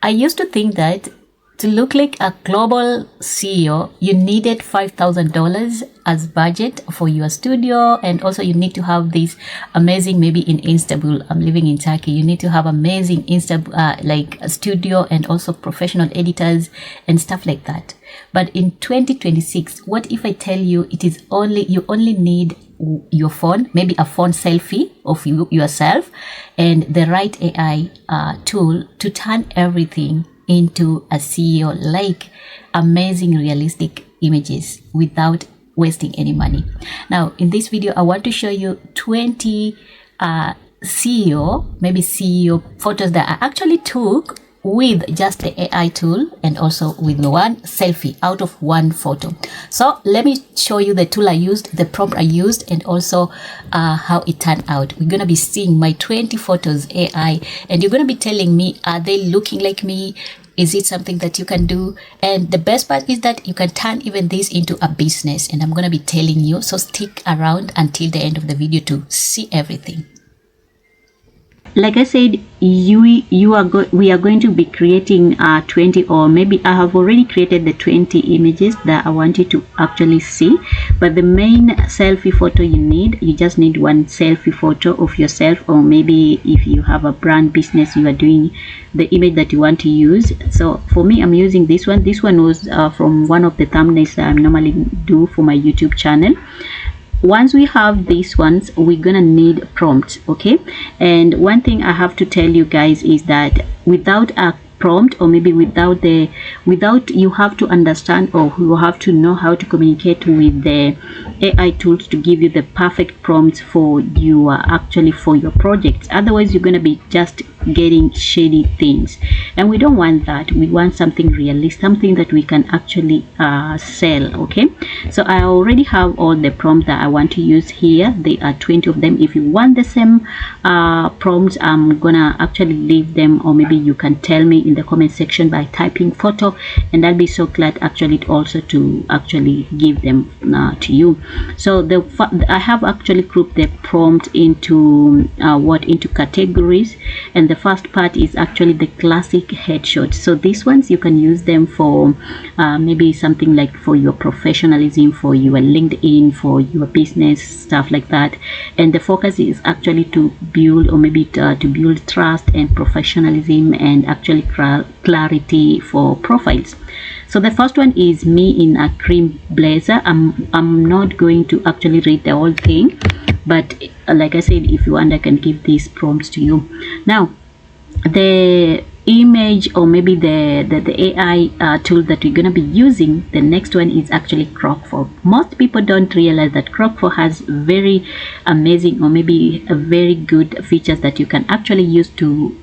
I used to think that to look like a global CEO, you needed $5,000 as budget for your studio, and also you need to have this amazing, maybe in Istanbul, I'm living in Turkey, you need to have amazing like a studio and also professional editors and stuff like that. But in 2026, what if I tell you you only need your phone, maybe a phone selfie of yourself and the right AI tool to turn everything into a CEO, like amazing realistic images without wasting any money. Now in this video I want to show you 20 CEO photos that I actually took with just the AI tool and also with one selfie out of one photo. So let me show you the tool I used, the prompt I used, and also how it turned out. We're gonna be seeing my 20 photos AI, and you're gonna be telling me, are they looking like me? Is it something that you can do? And the best part is that you can turn even this into a business, and I'm gonna be telling you, so stick around until the end of the video to see everything. Like I said, we are going to be creating 20, or maybe I have already created the 20 images that I want you to actually see. But the main selfie photo you just need one selfie photo of yourself, or maybe if you have a brand business, you are doing the image that you want to use. So for me, I'm using this one. This one was from one of the thumbnails that I normally do for my YouTube channel. Once we have these ones, we're gonna need prompts, okay? And one thing I have to tell you guys is that without a prompt, or maybe without you have to understand, or you have to know how to communicate with the AI tools to give you the perfect prompts for your projects. Otherwise you're going to be just getting shady things, and we don't want that. We want something realistic, something that we can actually sell. Okay, so I already have all the prompts that I want to use here. There are 20 of them. If you want the same prompts, I'm gonna actually leave them, or maybe you can tell me in the comment section by typing photo, and I'll be so glad actually also to actually give them to you. So I have actually grouped the prompt into into categories, and the first part is actually the classic headshots. So these ones you can use them for maybe something like for your professionalism, for your LinkedIn, for your business, stuff like that. And the focus is actually to build, or maybe to build trust and professionalism, and actually clarity for profiles. So the first one is me in a cream blazer. I'm not going to actually read the whole thing, but like I said, if you want, I can give these prompts to you. Now the image, or maybe the AI tool that we're going to be using, the next one is actually Grok. Most people don't realize that Grok has very amazing, or maybe a very good features that you can actually use to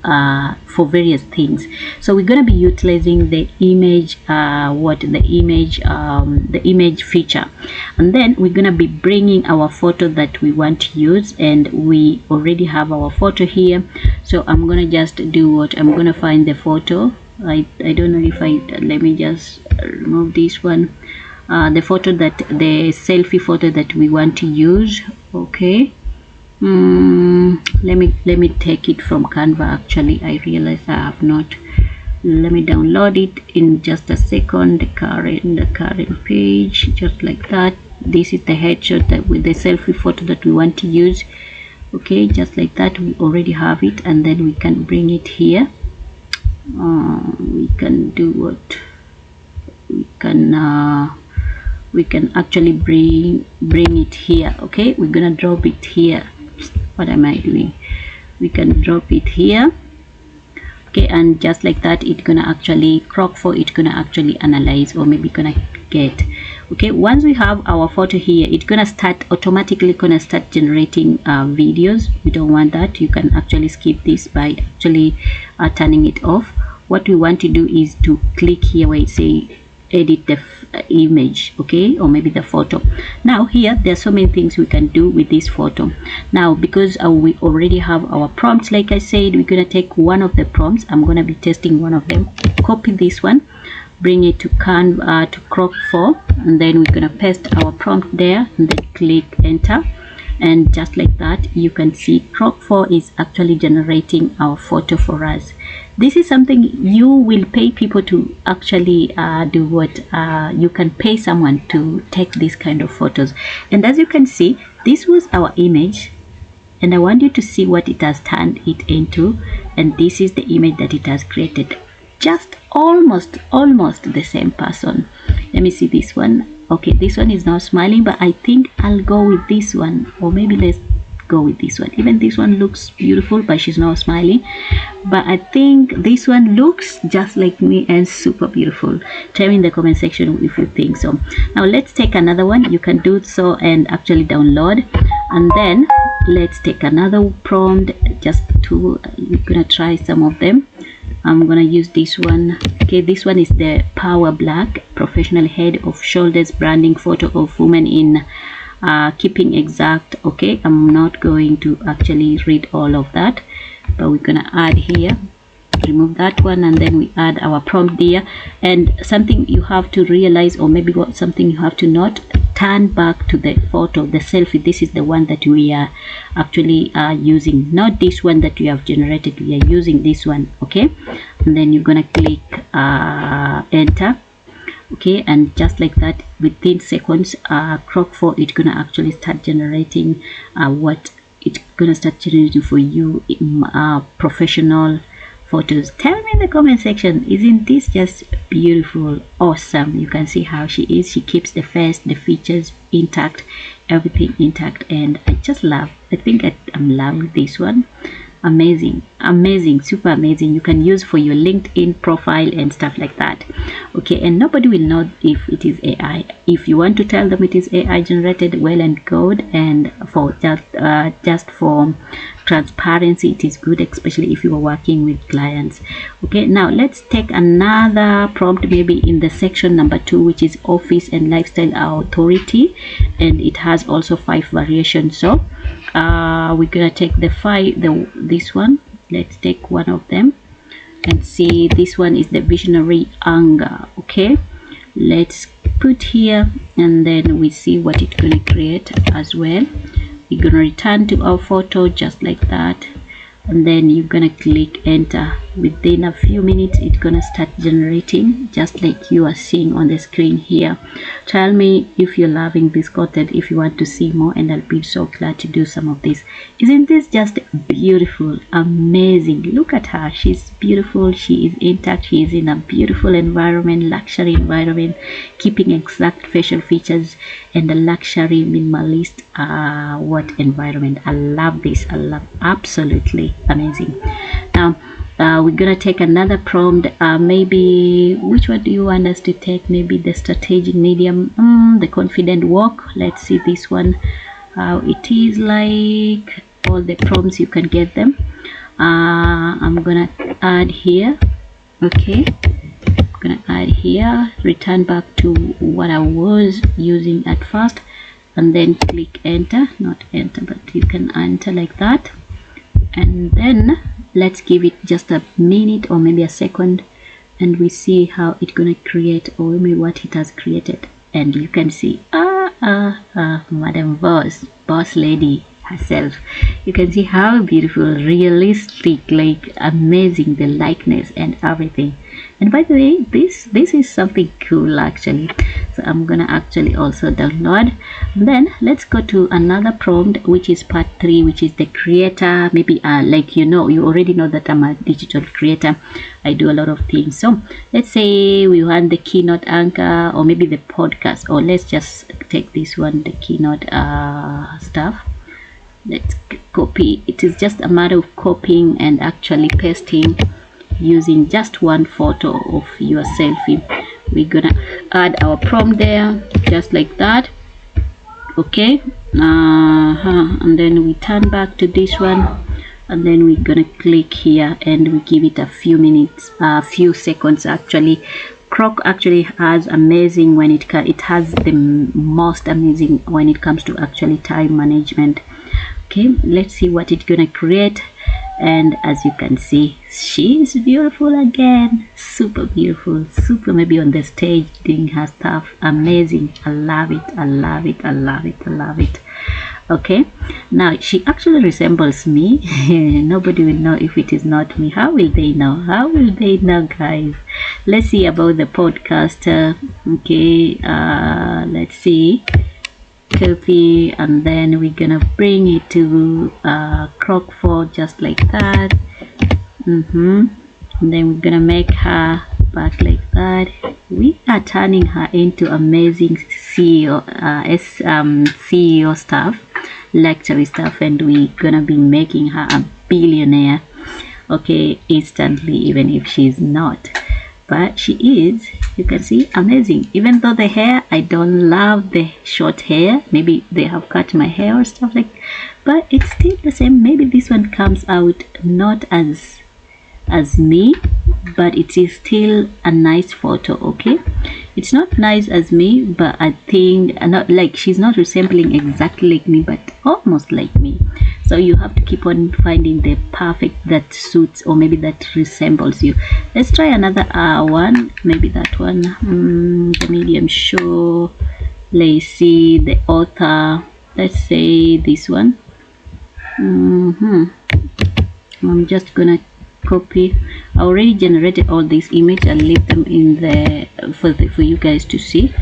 for various things. So we're going to be utilizing the image the image feature, and then we're going to be bringing our photo that we want to use, and we already have our photo here. So I'm going to just do what I'm going to find the photo. I don't know if let me just remove this one, the selfie photo that we want to use. Okay, let me take it from Canva. Actually, I realize I have not. Let me download it in just a second. The current page, just like that. This is the headshot with the selfie photo that we want to use. Okay, just like that, we already have it, and then we can bring it here. We can do what we can actually bring it here. Okay, we're gonna drop it here. What am I doing? We can drop it here. Okay, and just like that, it's gonna actually it's gonna actually analyze, or maybe gonna get. Okay, once we have our photo here, it's gonna automatically start generating videos. We don't want that. You can actually skip this by actually turning it off. What we want to do is to click here where it says edit the image, okay, or maybe the photo. Now here there's so many things we can do with this photo. Now because we already have our prompts, like I said, we're gonna take one of the prompts. I'm gonna be testing one of them. Copy this one, bring it to Grok, and then we're gonna paste our prompt there, and then click enter. And just like that, you can see Grok 4 is actually generating our photo for us. This is something you will pay people to actually do. What you can pay someone to take this kind of photos. And as you can see, this was our image, and I want you to see what it has turned it into. And this is the image that it has created, just almost the same person. Let me see this one. Okay, this one is now smiling, but I think I'll go with this one, or maybe let's go with this one. Even this one looks beautiful, but she's not smiling. But I think this one looks just like me and super beautiful. Tell me in the comment section if you think so. Now let's take another one. You can do so and actually download, and then let's take another prompt. Just to, we're gonna try some of them. I'm gonna use this one. Okay, this one is the Power Black professional head of shoulders branding photo of woman in keeping exact. Okay, I'm not going to actually read all of that, but we're gonna add here, remove that one, and then we add our prompt there. And something you have to realize, or maybe what something you have to note, turn back to the photo, the selfie. This is the one that we are actually using, not this one that we have generated. We are using this one. Okay, and then you're gonna click enter. Okay, and just like that, within seconds, Grok 4 it's gonna actually start generating what it's gonna start generating for you, professional photos. Tell me in the comment section, isn't this just beautiful, awesome? You can see how she is. She keeps the face, the features intact, everything intact, and I just love. I think I'm loving this one. Amazing, amazing, super amazing. You can use for your LinkedIn profile and stuff like that. Okay, and nobody will know if it is AI. If you want to tell them it is AI generated, well and good, and for just for transparency, it is good, especially if you are working with clients. Okay, now let's take another prompt, maybe in the section number 2, which is office and lifestyle authority, and it has also 5 variations. So we're gonna take this one. Let's take one of them and see. This one is the visionary anger. Okay, let's put here, and then we see what it's gonna create as well. You're gonna return to our photo just like that, and then you're gonna click enter. Within a few minutes, it's gonna start generating just like you are seeing on the screen here. Tell me if you're loving this content, if you want to see more, and I'll be so glad to do some of this. Isn't this just beautiful, amazing? Look at her, she's beautiful, she is intact, she is in a beautiful environment, luxury environment, keeping exact facial features and a luxury minimalist what environment. I love this. I love, absolutely amazing. Now we're gonna take another prompt. Maybe which one do you want us to take? Maybe the strategic medium, the confident walk. Let's see this one, how it is like. All the prompts, you can get them. I'm gonna add here. Okay, I'm gonna add here, return back to what I was using at first, and then click enter. Not enter, but you can enter like that. And then let's give it just a minute or maybe a second, and we see how it's gonna create, or maybe what it has created. And you can see Madam Boss Lady herself. You can see how beautiful, realistic, like amazing, the likeness and everything. And by the way, this is something cool actually. So I'm gonna actually also download. And then let's go to another prompt, which is part 3, which is the creator. Maybe like you already know that I'm a digital creator. I do a lot of things. So let's say we want the keynote anchor, or maybe the podcast, or let's just take this one, the keynote stuff. Let's copy. It is just a matter of copying and actually pasting using just one photo of your selfie. We're gonna add our prompt there just like that. Okay, and then we turn back to this one, and then we're gonna click here, and we give it a few minutes, few seconds actually. Grok actually has amazing when it has the most amazing when it comes to actually time management. Okay, let's see what it's gonna create. And as you can see, she is beautiful again, super beautiful, super, maybe on the stage doing her stuff. Amazing. I love it. I love it. I love it. I love it. Okay, now she actually resembles me. Nobody will know if it is not me. How will they know? How will they know, guys? Let's see about the podcaster. Okay, let's see, copy, and then we're gonna bring it to Grok 4 just like that. And then we're gonna make her back like that. We are turning her into amazing CEO CEO stuff, luxury stuff, and we're gonna be making her a billionaire, okay, instantly, even if she's not, but she is. You can see, amazing. Even though the hair, I don't love the short hair, maybe they have cut my hair or stuff like, but it's still the same. Maybe this one comes out not as me, but it is still a nice photo. Okay, it's not nice as me, but I think not like, she's not resembling exactly like me, but almost like me. So you have to keep on finding the perfect that suits, or maybe that resembles you. Let's try another one, maybe that one, the medium show. Let's see the author. Let's say this one. I'm just gonna copy. I already generated all these images. I'll leave them in the for you guys to see.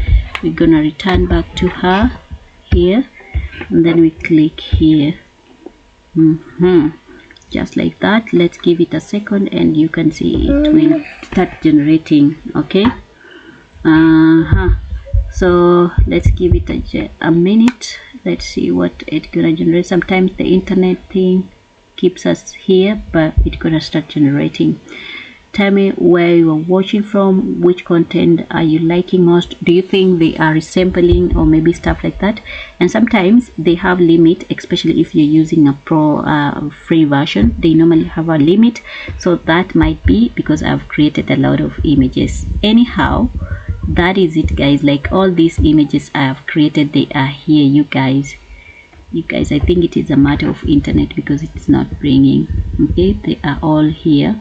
We're gonna return back to her here, and then we click here. Just like that. Let's give it a second, and you can see it will start generating. Okay, so let's give it a minute. Let's see what it's gonna generate. Sometimes the internet thing keeps us here, but it's gonna start generating. Tell me where you are watching from, which content are you liking most, do you think they are resembling, or maybe stuff like that. And sometimes they have limit, especially if you're using a pro free version. They normally have a limit, so that might be because I've created a lot of images. Anyhow, that is it, guys. Like, all these images I have created, they are here. You guys, I think it is a matter of internet because it's not bringing. Okay, they are all here,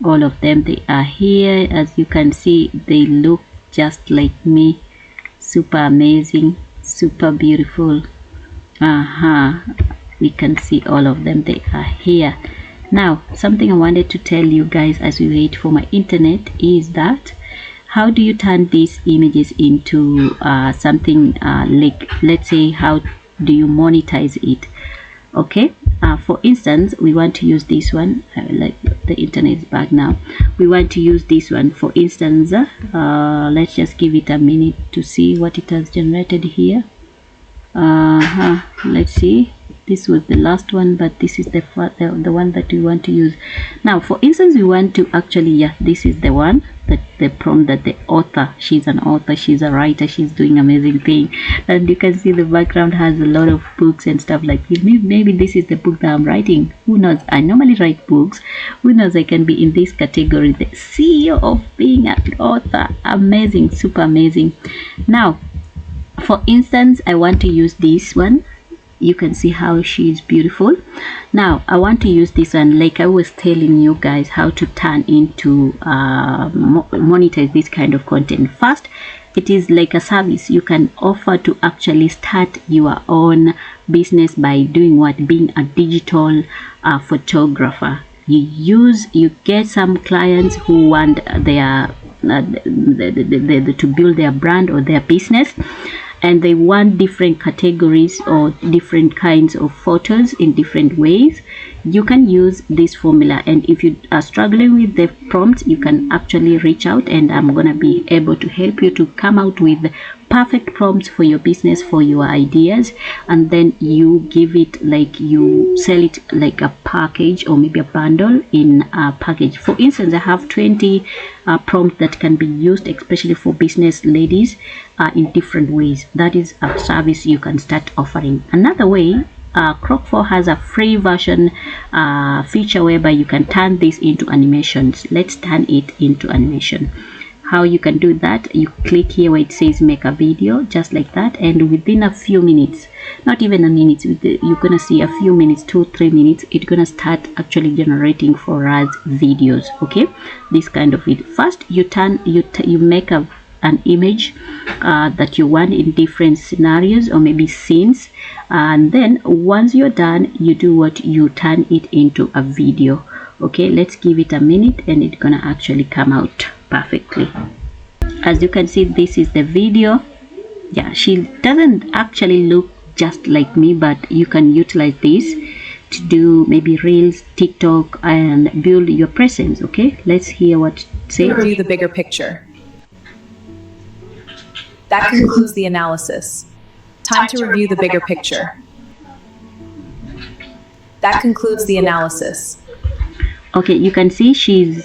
all of them, they are here. As you can see, they look just like me. Super amazing, super beautiful. We can see all of them, they are here. Now, something I wanted to tell you guys as we wait for my internet is that, how do you turn these images into something like, let's say, how do you monetize it? Okay, for instance, we want to use this one. Like, the internet is back now. We want to use this one. For instance, let's just give it a minute to see what it has generated here. Let's see. This was the last one, but this is the one that we want to use now. For instance, we want to actually, this is the one, that the prompt that the author, she's an author, she's a writer, she's doing amazing thing, and you can see the background has a lot of books and stuff like this. Maybe this is the book that I'm writing. Who knows? I normally write books. Who knows? I can be in this category, the CEO of being an author. Amazing, super amazing. Now, for instance, I want to use this one. You can see how she's beautiful. Now I want to use this one, like I was telling you guys, how to turn into monetize this kind of content. First, it is like a service you can offer to actually start your own business by doing what? Being a digital photographer. You get some clients who want their to build their brand or their business, and they want different categories or different kinds of photos in different ways. You can use this formula, and if you are struggling with the prompts, you can actually reach out, and I'm gonna be able to help you to come out with perfect prompts for your business, for your ideas, and then you give it, like, you sell it like a package or maybe a bundle in a package. For instance, I have 20 prompts that can be used especially for business ladies in different ways. That is a service you can start offering. Another way, Grok 4 has a free version feature whereby you can turn this into animations. Let's turn it into animation. How you can do that, you click here where it says make a video, just like that, and within a few minutes, not even a minute, you're gonna see a few minutes, 2-3 minutes, it's gonna start actually generating for us videos. Okay, this kind of video. First, you make an image that you want in different scenarios or maybe scenes. And then once you're done, you do what? You turn it into a video. Okay, let's give it a minute and it's gonna actually come out perfectly. As you can see, this is the video. Yeah, she doesn't actually look just like me, but you can utilize this to do maybe reels, TikTok, and build your presence. Okay, let's hear what it says. Review the bigger picture. That concludes the analysis. Time to review the bigger picture. That concludes the analysis. Okay, you can see she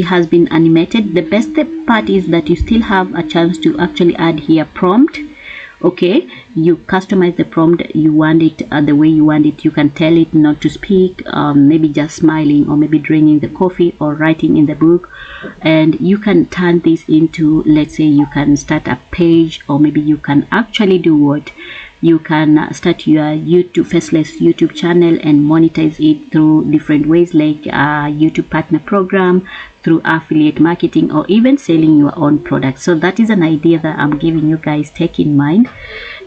has been animated. The best part is that you still have a chance to actually add here prompt. Okay, you customize the prompt. You want it the way you want it. You can tell it not to speak, maybe just smiling, or maybe drinking the coffee, or writing in the book. And you can turn this into, let's say you can start a page, or maybe you can actually do what? You can start your YouTube faceless YouTube channel and monetize it through different ways, like YouTube partner program, through affiliate marketing, or even selling your own products. So that is an idea that I'm giving you guys, take in mind.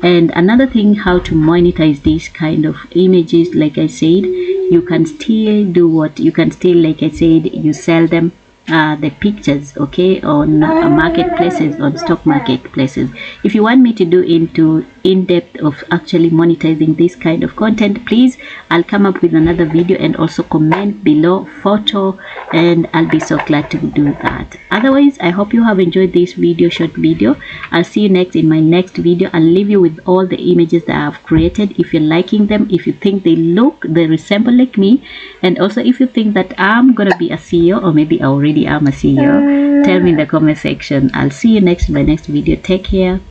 And another thing, how to monetize these kind of images, like I said, you can still do what? You can still, like I said, you sell them, the pictures, okay, on marketplaces, on stock marketplaces. If you want me to do into in-depth of actually monetizing this kind of content, please, I'll come up with another video, and also comment below photo, and I'll be so glad to do that. Otherwise, I hope you have enjoyed this short video. I'll see you next in my next video. I'll leave you with all the images that I've created. If you're liking them, if you think they resemble like me, and also if you think that I'm gonna be a CEO, or maybe I already am a CEO, tell me in the comment section. I'll see you next in my next video. Take care. Bye.